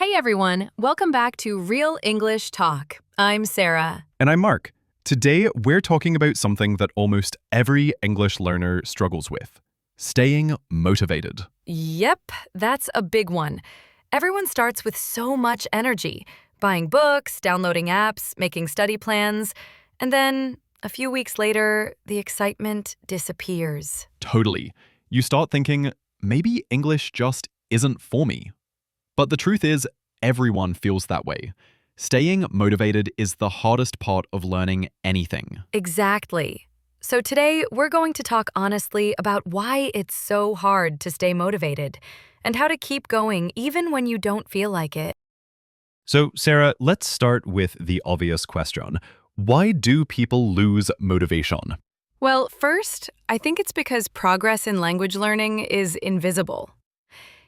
Hey everyone, welcome back to Real English Talk. I'm Sarah. And I'm Mark. Today, we're talking about something that almost every English learner struggles with: staying motivated. Yep, that's a big one. Everyone starts with so much energy, buying books, downloading apps, making study plans, and then a few weeks later, the excitement disappears. Totally. You start thinking, maybe English just isn't for me. But the truth is, everyone feels that way. Staying motivated is the hardest part of learning anything. Exactly. So today, we're going to talk honestly about why it's so hard to stay motivated and how to keep going even when you don't feel like it. So, Sarah, let's start with the obvious question. Why do people lose motivation? Well, first, I think it's because progress in language learning is invisible.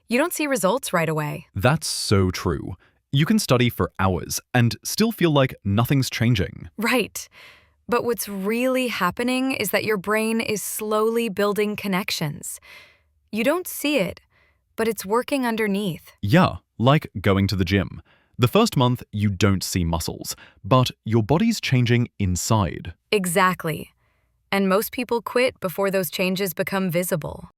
You don't see results right away. That's so true. You can study for hours and still feel like nothing's changing. Right. But what's really happening is that your brain is slowly building connections. You don't see it, but it's working underneath. Yeah, like going to the gym. The first month, you don't see muscles, but your body's changing inside. Exactly. And most people quit before those changes become visible.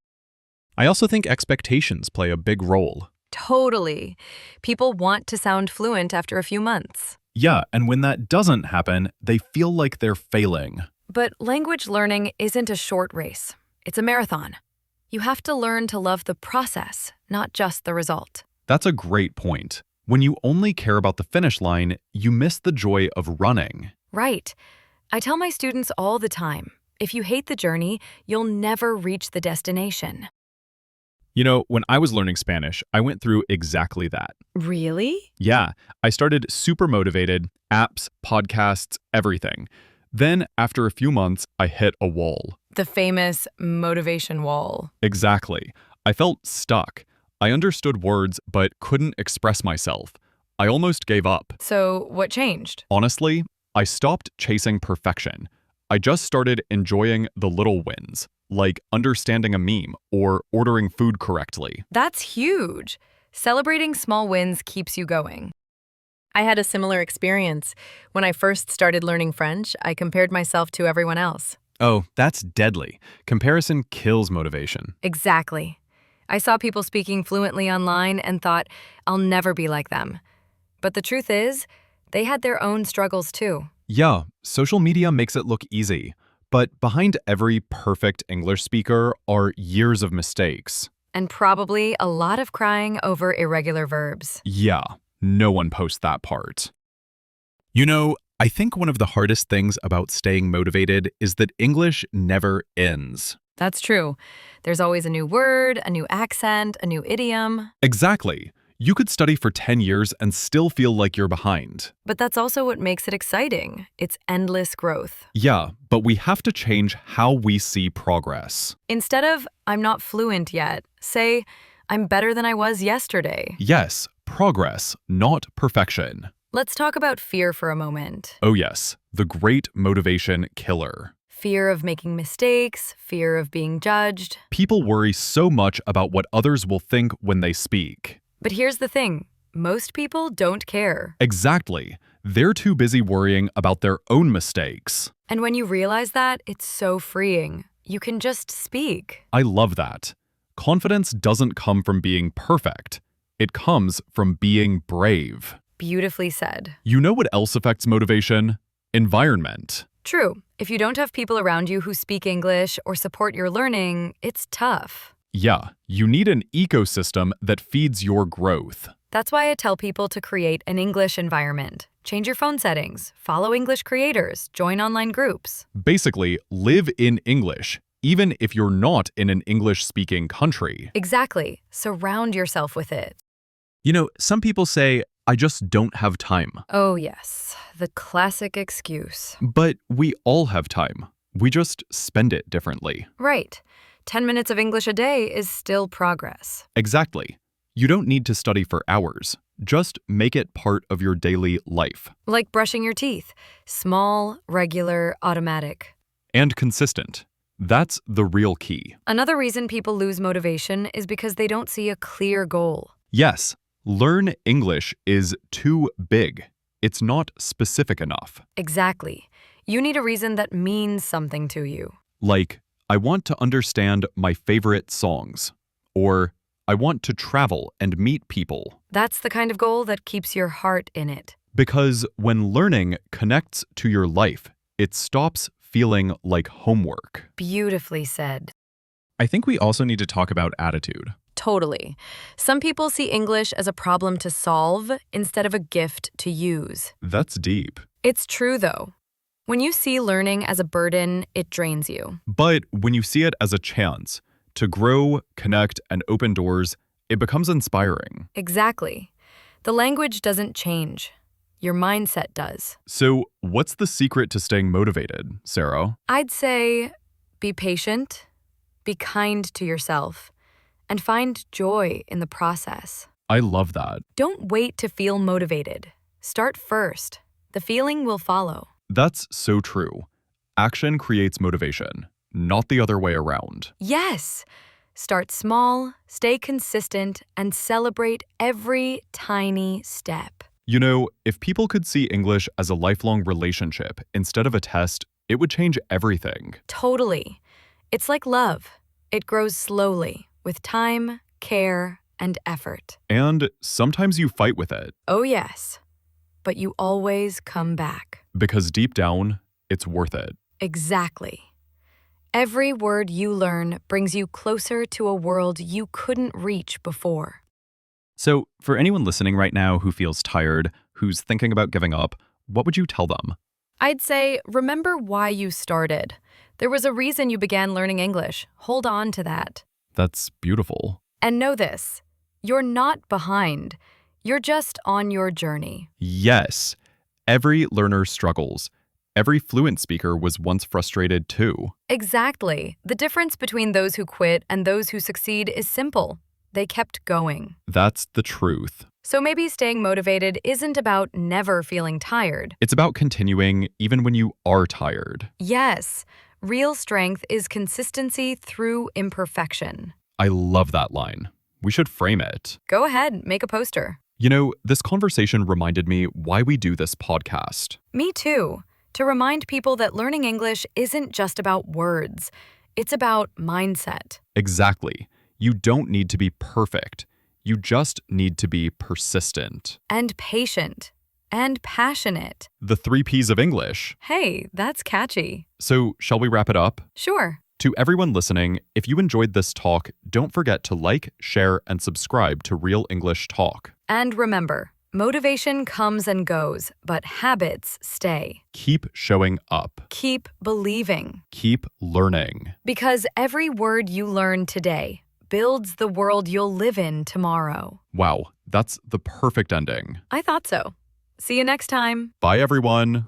I also think expectations play a big role. Totally. People want to sound fluent after a few months. Yeah, and when that doesn't happen, they feel like they're failing. But language learning isn't a short race. It's a marathon. You have to learn to love the process, not just the result. That's a great point. When you only care about the finish line, you miss the joy of running. Right. I tell my students all the time, if you hate the journey, you'll never reach the destination. You know, when I was learning Spanish, I went through exactly that. Really? Yeah, I started super motivated, apps, podcasts, everything. Then, after a few months, I hit a wall. The famous motivation wall. Exactly. I felt stuck. I understood words, but couldn't express myself. I almost gave up. So what changed? Honestly, I stopped chasing perfection. I just started enjoying the little wins, like understanding a meme or ordering food correctly. That's huge. Celebrating small wins keeps you going. I had a similar experience. When I first started learning French, I compared myself to everyone else. Oh, that's deadly. Comparison kills motivation. Exactly. I saw people speaking fluently online and thought, I'll never be like them. But the truth is, they had their own struggles too. Yeah, social media makes it look easy, but behind every perfect English speaker are years of mistakes. And probably a lot of crying over irregular verbs. Yeah, no one posts that part. You know, I think one of the hardest things about staying motivated is that English never ends. That's true. There's always a new word, a new accent, a new idiom. Exactly. You could study for 10 years and still feel like you're behind. But that's also what makes it exciting. It's endless growth. Yeah, but we have to change how we see progress. Instead of, I'm not fluent yet, say, I'm better than I was yesterday. Yes, progress, not perfection. Let's talk about fear for a moment. Oh yes, the great motivation killer. Fear of making mistakes, fear of being judged. People worry so much about what others will think when they speak. But here's the thing, most people don't care. Exactly. They're too busy worrying about their own mistakes. And when you realize that, it's so freeing. You can just speak. I love that. Confidence doesn't come from being perfect. It comes from being brave. Beautifully said. You know what else affects motivation? Environment. True. If you don't have people around you who speak English or support your learning, it's tough. Yeah, you need an ecosystem that feeds your growth. That's why I tell people to create an English environment. Change your phone settings, follow English creators, join online groups. Basically, live in English, even if you're not in an English-speaking country. Exactly. Surround yourself with it. You know, some people say, I just don't have time. Oh, yes. The classic excuse. But we all have time. We just spend it differently. Right. 10 minutes of English a day is still progress. Exactly. You don't need to study for hours. Just make it part of your daily life. Like brushing your teeth. Small, regular, automatic. And consistent. That's the real key. Another reason people lose motivation is because they don't see a clear goal. Yes, Learn English is too big. It's not specific enough. Exactly. You need a reason that means something to you. Like, I want to understand my favorite songs. Or, I want to travel and meet people. That's the kind of goal that keeps your heart in it. Because when learning connects to your life, it stops feeling like homework. Beautifully said. I think we also need to talk about attitude. Totally. Some people see English as a problem to solve instead of a gift to use. That's deep. It's true, though. When you see learning as a burden, it drains you. But when you see it as a chance to grow, connect, and open doors, it becomes inspiring. Exactly. The language doesn't change. Your mindset does. So, what's the secret to staying motivated, Sarah? I'd say be patient, be kind to yourself, and find joy in the process. I love that. Don't wait to feel motivated. Start first. The feeling will follow. That's so true. Action creates motivation, not the other way around. Yes! Start small, stay consistent, and celebrate every tiny step. You know, if people could see English as a lifelong relationship instead of a test, it would change everything. Totally. It's like love. It grows slowly, with time, care, and effort. And sometimes you fight with it, Oh, yes. But you always come back. because deep down, it's worth it. Exactly. Every word you learn brings you closer to a world you couldn't reach before. So, for anyone listening right now who feels tired, who's thinking about giving up, what would you tell them? I'd say remember why you started. There was a reason you began learning English. Hold on to that. That's beautiful. And know this, you're not behind. You're just on your journey. Yes, every learner struggles. Every fluent speaker was once frustrated too. Exactly. The difference between those who quit and those who succeed is simple. They kept going. That's the truth. So maybe staying motivated isn't about never feeling tired. It's about continuing even when you are tired. Yes, real strength is consistency through imperfection. I love that line. We should frame it. Go ahead, make a poster. You know, this conversation reminded me why we do this podcast. Me too. To remind people that learning English isn't just about words. It's about mindset. Exactly. You don't need to be perfect. You just need to be persistent. And patient. And passionate. The 3 Ps of English. Hey, that's catchy. So, shall we wrap it up? Sure. To everyone listening, if you enjoyed this talk, don't forget to like, share, and subscribe to Real English Talk. And remember, motivation comes and goes, but habits stay. Keep showing up. Keep believing. Keep learning. Because every word you learn today builds the world you'll live in tomorrow. Wow, that's the perfect ending. I thought so. See you next time. Bye, everyone.